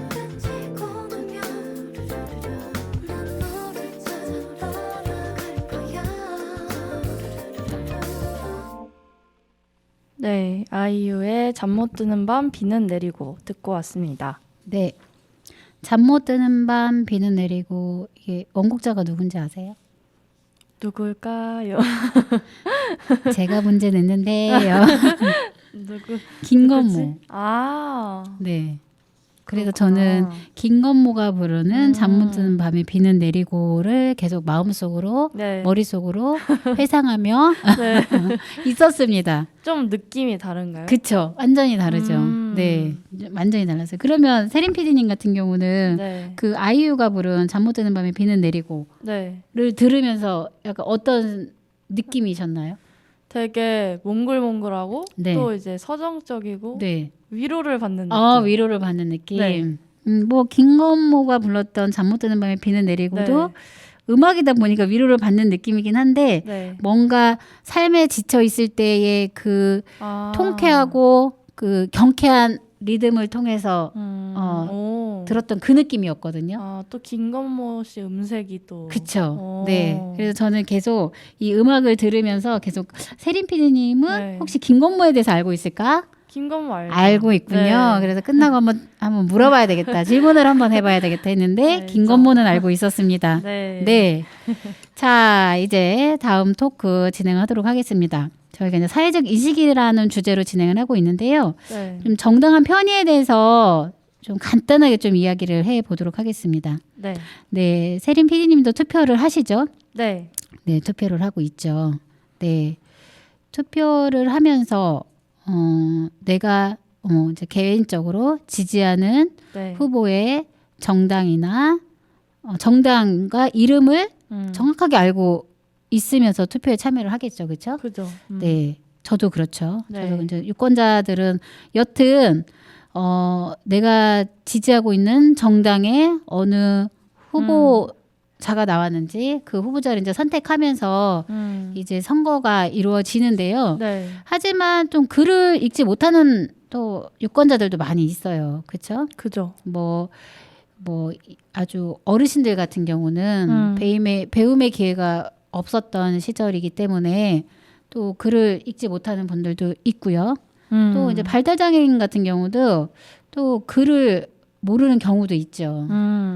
그치고 나면 난 너를 찾아 떠나갈 거야. 네, 아이유의 잠 못 드는 밤 비는 내리고 듣고 왔습니다. 네. 잠 못 드는 밤 비는 내리고 이게 원곡자가 누군지 아세요? 누굴까요? 제가 문제 냈는데요. 누구? 김건모. 누구지? 아, 네. 그래서 그렇구나. 저는 김건모가 부르는 잠 못 드는 밤에 비는 내리고를 계속 마음속으로 네. 머릿속으로 회상하며 네. 있었습니다. 좀 느낌이 다른가요? 그쵸. 완전히 다르죠. 네. 완전히 달랐어요. 그러면 세림 PD님 같은 경우는 네. 그 아이유가 부른 잠 못 드는 밤에 비는 내리고를 네. 들으면서 약간 어떤 느낌이셨나요? 되게 몽글몽글하고 네. 또 이제 서정적이고 네. 위로를 받는 느낌. 위로를 받는 느낌. 네. 뭐 김건모가 불렀던 잠 못 드는 밤에 비는 내리고도 네. 음악이다 보니까 위로를 받는 느낌이긴 한데 네. 뭔가 삶에 지쳐 있을 때의 그 아. 통쾌하고 그 경쾌한 리듬을 통해서 오. 들었던 그 느낌이었거든요. 아, 또 김건모 씨 음색이 또. 그쵸. 네. 그래서 저는 계속 이 음악을 들으면서 계속 세린 PD님은 네. 혹시 김건모에 대해서 알고 있을까? 김건모 알죠? 알고 있군요. 네. 그래서 끝나고 한번 물어봐야 되겠다. 질문을 한번 해봐야 되겠다 했는데 네, 김건모는 알고 있었습니다. 네. 네. 자, 이제 다음 토크 진행하도록 하겠습니다. 저희가 이제 사회적 인식이라는 주제로 진행을 하고 있는데요. 네. 좀 정당한 편의에 대해서 좀 간단하게 좀 이야기를 해보도록 하겠습니다. 네. 네, 세린 PD님도 투표를 하시죠? 네. 네, 투표를 하고 있죠. 네, 투표를 하면서 내가 이제 개인적으로 지지하는 네. 후보의 정당이나 정당과 이름을 정확하게 알고 있으면서 투표에 참여를 하겠죠, 그렇죠? 그죠. 네, 저도 그렇죠. 네. 저도 이제 유권자들은 여튼 내가 지지하고 있는 정당의 어느 후보자가 나왔는지 그 후보자를 이제 선택하면서 이제 선거가 이루어지는데요. 네. 하지만 좀 글을 읽지 못하는 또 유권자들도 많이 있어요. 그렇죠? 그죠. 뭐 아주 어르신들 같은 경우는 배움의 기회가 없었던 시절이기 때문에 또 글을 읽지 못하는 분들도 있고요. 또 이제 발달장애인 같은 경우도 또 글을 모르는 경우도 있죠.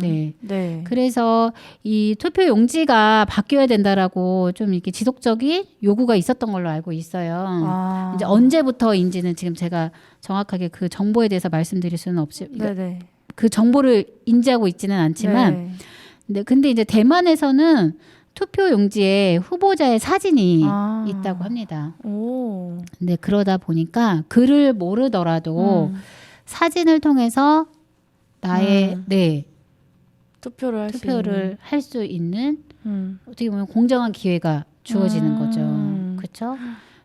네. 네. 그래서 이 투표 용지가 바뀌어야 된다라고 좀 이렇게 지속적인 요구가 있었던 걸로 알고 있어요. 아. 이제 언제부터인지는 지금 제가 정확하게 그 정보에 대해서 말씀드릴 수는 없이 네네. 그 정보를 인지하고 있지는 않지만 근데 이제 대만에서는 투표 용지에 후보자의 사진이 있다고 합니다. 오. 근데 그러다 보니까 글을 모르더라도 사진을 통해서 나의 투표를 할 수 있는 어떻게 보면 공정한 기회가 주어지는 거죠. 그렇죠?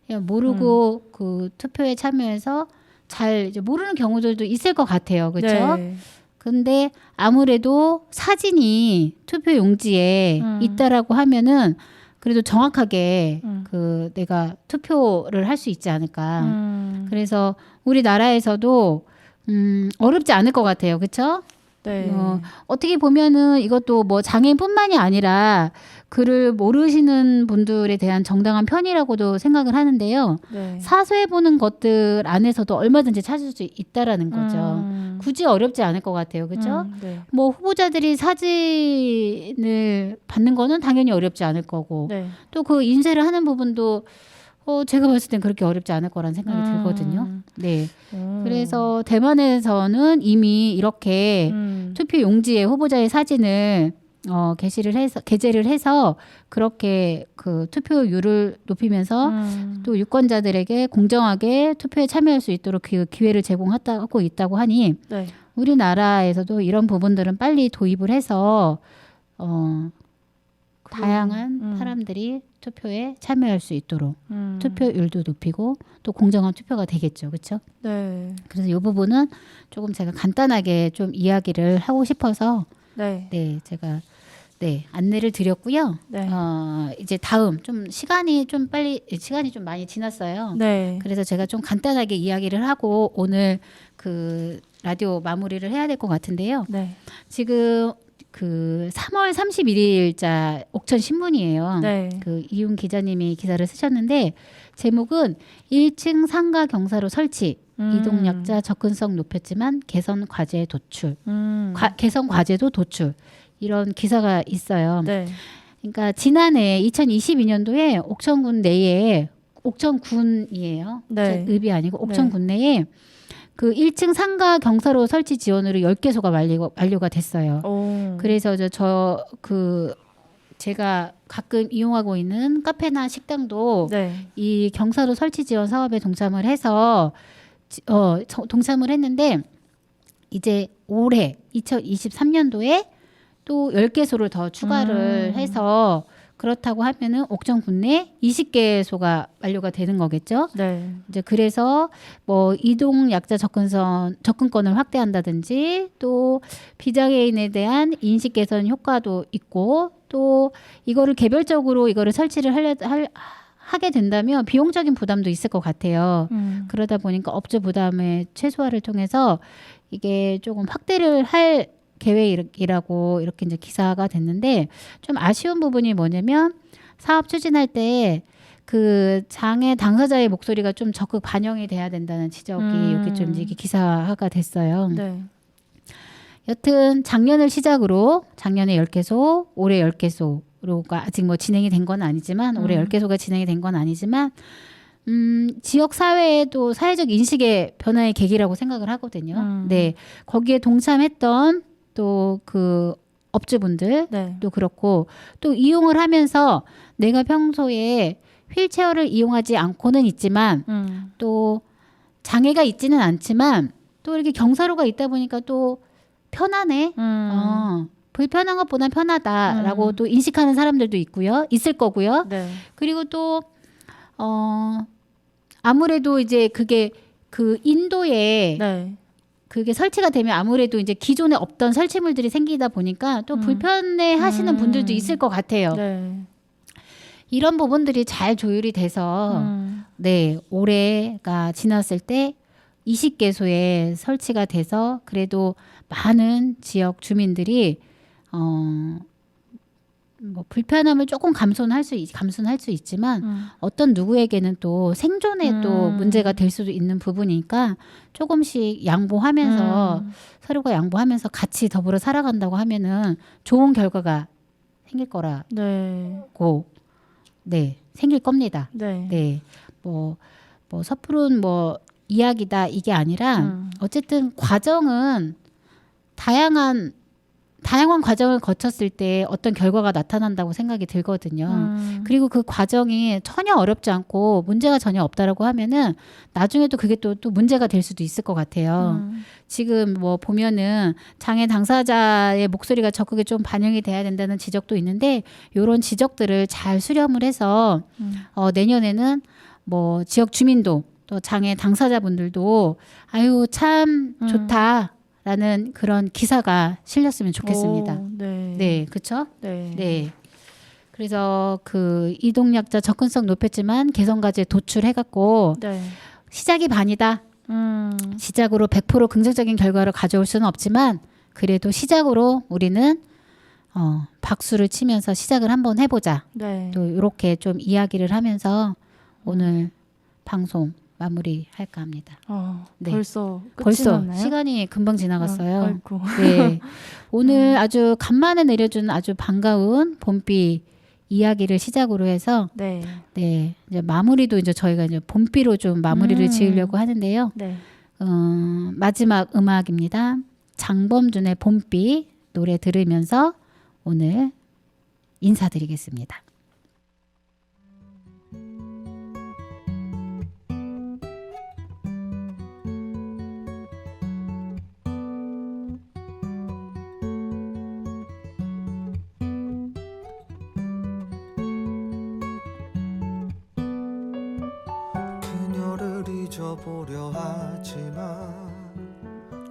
그냥 모르고 그 투표에 참여해서 잘 이제 모르는 경우들도 있을 것 같아요. 그렇죠? 네. 근데 아무래도 사진이 투표 용지에 있다라고 하면은 그래도 정확하게 그 내가 투표를 할 수 있지 않을까. 그래서 우리나라에서도 어렵지 않을 것 같아요. 그렇죠? 네. 어떻게 보면은 이것도 뭐 장애인뿐만이 아니라 글을 모르시는 분들에 대한 정당한 편이라고도 생각을 하는데요. 네. 사소해 보는 것들 안에서도 얼마든지 찾을 수 있다라는 거죠. 굳이 어렵지 않을 것 같아요. 그렇죠? 네. 뭐 후보자들이 사진을 받는 거는 당연히 어렵지 않을 거고 네. 또 그 인쇄를 하는 부분도 제가 봤을 땐 그렇게 어렵지 않을 거라는 생각이 들거든요. 네. 그래서 대만에서는 이미 이렇게 투표 용지에 후보자의 사진을 게재를 해서 그렇게 그 투표율을 높이면서 또 유권자들에게 공정하게 투표에 참여할 수 있도록 그 기회를 제공하고 있다고 하니 네. 우리나라에서도 이런 부분들은 빨리 도입을 해서 다양한 사람들이 투표에 참여할 수 있도록 투표율도 높이고 또 공정한 투표가 되겠죠. 그렇죠? 네. 그래서 이 부분은 조금 제가 간단하게 좀 이야기를 하고 싶어서 네. 제가 안내를 드렸고요. 네. 이제 다음 시간이 좀 많이 지났어요. 네. 그래서 제가 좀 간단하게 이야기를 하고 오늘 그 라디오 마무리를 해야 될 것 같은데요. 네. 지금 그 3월 31일자 옥천 신문이에요. 네. 그 이윤 기자님이 기사를 쓰셨는데 제목은 1층 상가 경사로 설치 이동 약자 접근성 높였지만 개선 과제 도출. 개선 과제도 도출. 이런 기사가 있어요. 네. 그러니까 지난해 2022년도에 옥천군 내에 옥천군이에요. 네. 읍이 아니고 옥천군 내에 그 1층 상가 경사로 설치 지원으로 10개소가 완료가 됐어요. 오. 그래서 제가 가끔 이용하고 있는 카페나 식당도 네. 이 경사로 설치 지원 사업에 동참을 해서 동참을 했는데 이제 올해 2023년도에 또 10개소를 더 추가를 해서 그렇다고 하면은 옥천군 내 20개소가 완료가 되는 거겠죠. 네. 이제 그래서 뭐 이동 약자 접근권을 확대한다든지 또 비장애인에 대한 인식 개선 효과도 있고 또 이거를 개별적으로 이거를 설치를 하게 된다면 비용적인 부담도 있을 것 같아요. 그러다 보니까 업주 부담의 최소화를 통해서 이게 조금 확대를 할 계획이라고 이렇게 이제 기사가 됐는데 좀 아쉬운 부분이 뭐냐면 사업 추진할 때 그 장애 당사자의 목소리가 좀 적극 반영이 돼야 된다는 지적이 이렇게 좀 이게 기사화가 됐어요. 네. 여튼 작년을 시작으로 작년에 10개소, 올해 10개소로가 아직 뭐 진행이 된 건 아니지만 올해 10개소가 진행이 된 건 아니지만 지역 사회에도 사회적 인식의 변화의 계기라고 생각을 하거든요. 네. 거기에 동참했던 또 그 업주분들 네. 또 그렇고 또 이용을 하면서 내가 평소에 휠체어를 이용하지 않고는 있지만 또 장애가 있지는 않지만 또 이렇게 경사로가 있다 보니까 또 편하네. 불편한 것보다 편하다라고 또 인식하는 사람들도 있을 거고요. 네. 그리고 또 아무래도 이제 그게 그 인도에 네. 그게 설치가 되면 아무래도 이제 기존에 없던 설치물들이 생기다 보니까 또 불편해 하시는 분들도 있을 것 같아요. 네. 이런 부분들이 잘 조율이 돼서 네, 올해가 지났을 때 20개소에 설치가 돼서 그래도 많은 지역 주민들이 뭐 불편함을 조금 감소할 수 있지만 어떤 누구에게는 또 생존에 또 문제가 될 수도 있는 bu분이니까 조금씩 양보하면서 서로가 양보하면서 같이 더불어 살아간다고 하면은 좋은 결과가 생길 거라고 네, 생길 겁니다. 네. 네, 뭐 섣부른 뭐 이야기다 이게 아니라 어쨌든 과정은 다양한 과정을 거쳤을 때 어떤 결과가 나타난다고 생각이 들거든요. 그리고 그 과정이 전혀 어렵지 않고 문제가 전혀 없다라고 하면은 나중에도 그게 또 문제가 될 수도 있을 것 같아요. 지금 뭐 보면은 장애 당사자의 목소리가 적극에 좀 반영이 돼야 된다는 지적도 있는데 이런 지적들을 잘 수렴을 해서 내년에는 뭐 지역 주민도 또 장애 당사자분들도 아유 참 좋다. 라는 그런 기사가 실렸으면 좋겠습니다. 오, 네. 네, 그렇죠? 네. 네. 그래서 그 이동약자 접근성 높였지만 개선과제 도출해갖고 네. 시작이 반이다. 시작으로 100% 긍정적인 결과를 가져올 수는 없지만 그래도 시작으로 우리는 박수를 치면서 시작을 한번 해보자. 네. 또 이렇게 좀 이야기를 하면서 오늘 방송 마무리할까 합니다. 네. 벌써 끝이 벌써 났나요? 시간이 금방 지나갔어요. 아이고. 네, 오늘 아주 간만에 내려준 아주 반가운 봄비 이야기를 시작으로 해서 네. 네 이제 마무리도 이제 저희가 이제 봄비로 좀 마무리를 지으려고 하는데요. 네. 마지막 음악입니다. 장범준의 봄비 노래 들으면서 오늘 인사드리겠습니다. 잊어보려 하지만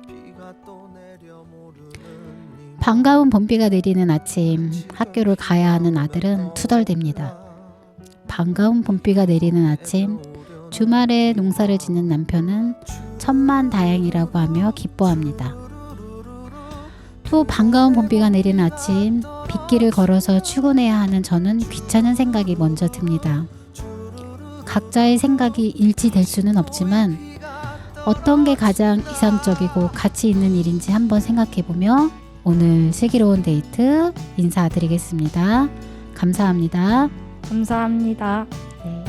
비가 또 내려 모르는 반가운 봄비가 내리는 아침 학교를 가야 하는 아들은 투덜댑니다. 반가운 봄비가 내리는 아침 주말에 농사를 짓는 남편은 천만다행이라고 하며 기뻐합니다. 또 반가운 봄비가 내리는 아침 빗길을 걸어서 출근해야 하는 저는 귀찮은 생각이 먼저 듭니다. 각자의 생각이 일치될 수는 없지만 어떤 게 가장 이상적이고 가치 있는 일인지 한번 생각해보며 오늘 슬기로운 데이트 인사드리겠습니다. 감사합니다. 감사합니다. 네.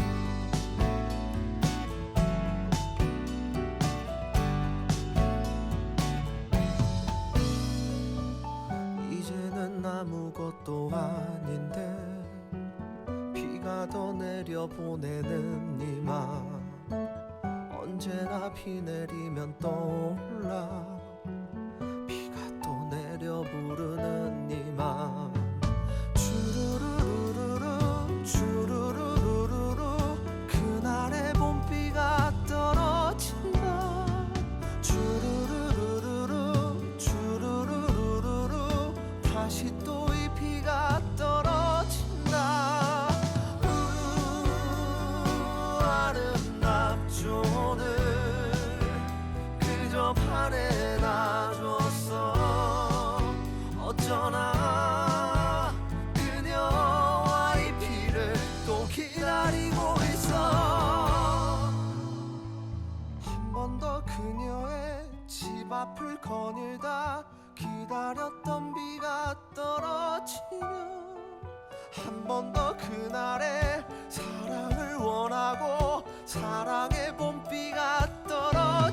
이제는 아무것도 아닌데 비가 더 내려 보내는 니마 언제나 비 내리면 떠올라 비가 또 내려 부르는 니마 주르르르르르 주르르르르르 그날의 봄비가 떨어진다 주르르르르르 주르르르르르 다시 또 이 비가 떨어진다 아름답죠 오늘 그저 바래놔줬어 번 더 그녀의 집 앞을 거닐다 기다렸던 비가 떨어지면 한 번 더 그날의 사랑을 원하고 사랑의 봄비가 떨어지면